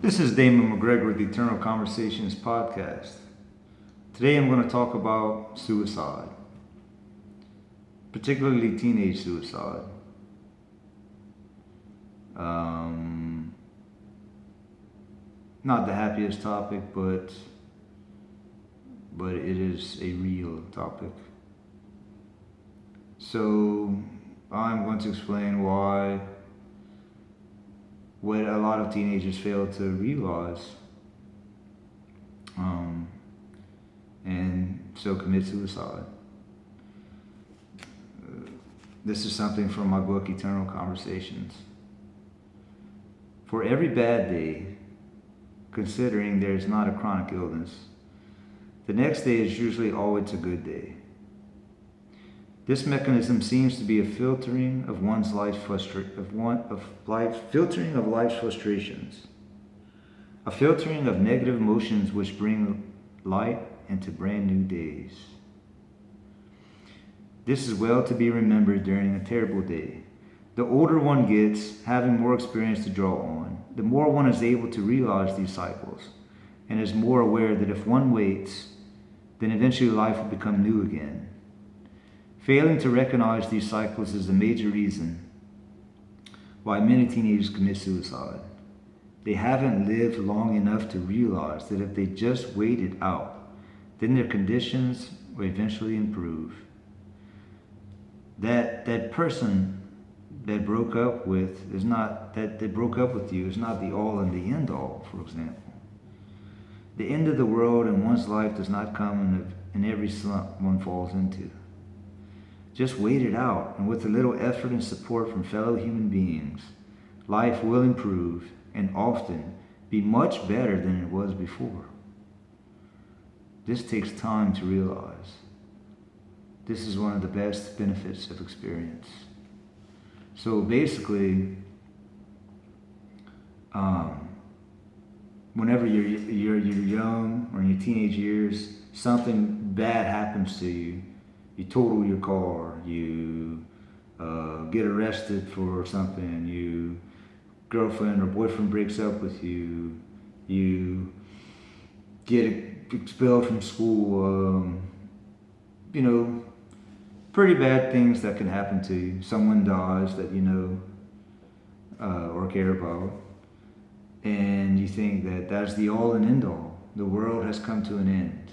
This is Damon McGregor with the Eternal Conversations podcast. Today I'm going to talk about suicide, particularly teenage suicide. Um, Not the happiest topic, but it is a real topic. So I'm going to explain why what a lot of teenagers fail to realize, um, and so commit suicide. This is something from my book, Eternal Conversations. For every bad day, considering there is not a chronic illness, the next day is usually always a good day. This mechanism seems to be a filtering of one's filtering of life's frustrations, a filtering of negative emotions which bring light into brand new days. This is well to be remembered during a terrible day. The older one gets, having more experience to draw on, the more one is able to realize these cycles, and is more aware that if one waits, then eventually life will become new again. Failing to recognize these cycles is a major reason why many teenagers commit suicide. They haven't lived long enough to realize that if they just wait it out, then their conditions will eventually improve. That person that broke up with is not that they broke up with you is not the all and the end all, for example. The end of the world in one's life does not come in every slump one falls into. Just wait it out, and with a little effort and support from fellow human beings, life will improve and often be much better than it was before. This takes time to realize. This is one of the best benefits of experience. So basically, whenever you're young or in your teenage years, something bad happens to you. You total your car, you get arrested for something, you girlfriend or boyfriend breaks up with you, you get expelled from school, pretty bad things that can happen to you. Someone dies that you know or care about, and you think that that's the all and end all. The world has come to an end.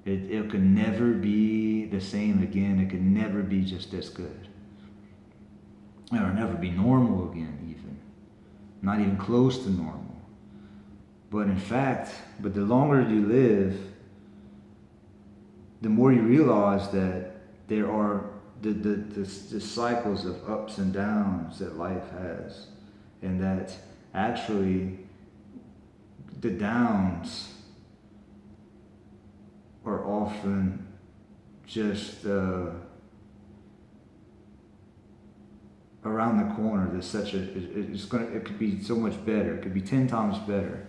It can never be the same again. It can never be just as good. It'll never be normal again, even. Not even close to normal. But in fact, the longer you live, the more you realize that there are the cycles of ups and downs that life has. And that actually the downs are often just around the corner. There's it could be so much better. It could be 10 times better.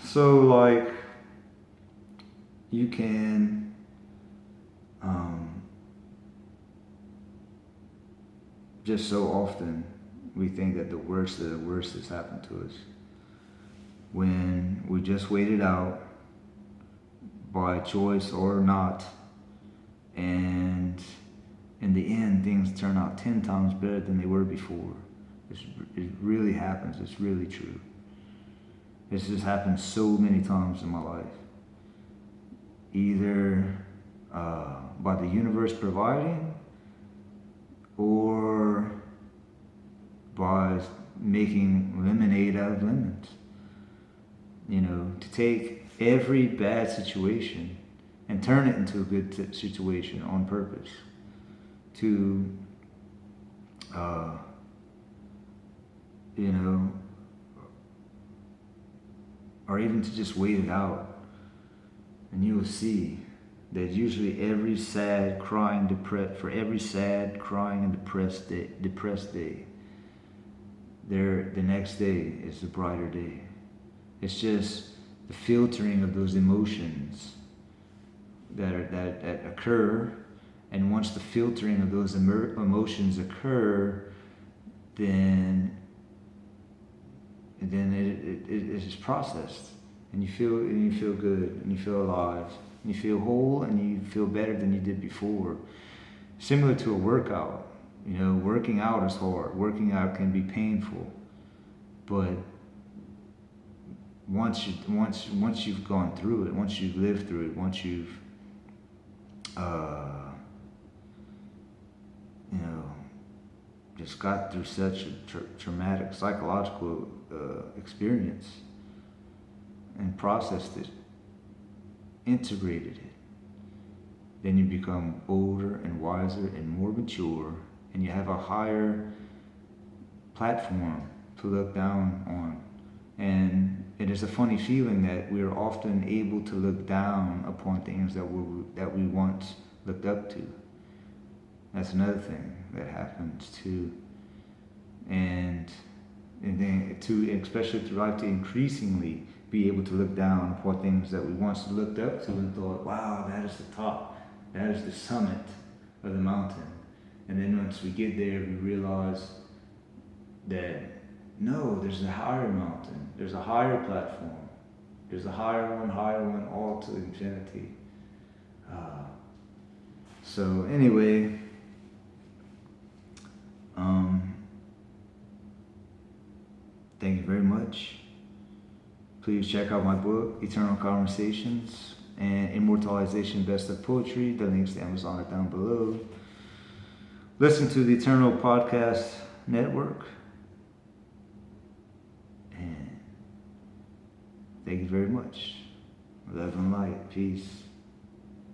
So like you can just so often we think that the worst of the worst has happened to us when we just wait it out by choice or not, and in the end things turn out 10 times better than they were before. It really happens. It's really true. This has happened so many times in my life, either by the universe providing or by making lemonade out of lemons. To take every bad situation and turn it into a good situation on purpose. To, or even to just wait it out. And you will see that usually for every sad, crying, and depressed day, the next day is a brighter day. It's just the filtering of those emotions that occur, and once the filtering of those emotions occur, then is processed, and you feel good, and you feel alive, and you feel whole, and you feel better than you did before. Similar to a workout, working out is hard. Working out can be painful, but once you've gone through it, once you've lived through it, once you've just got through such a traumatic psychological experience and processed it, integrated it, then you become older and wiser and more mature, and you have a higher platform to look down on. And it is a funny feeling that we're often able to look down upon things that we once looked up to. That's another thing that happens too. And then especially through life, to increasingly be able to look down upon things that we once looked up to and thought, wow, that is the top, that is the summit of the mountain. And then once we get there, we realize that no, there's a higher mountain, there's a higher platform, there's a higher one, all to infinity. So anyway, thank you very much. Please check out my book, Eternal Conversations and Immortalization, Best of Poetry. The links to Amazon are down below. Listen to the Eternal Podcast Network. And thank you very much. Love and light. Peace.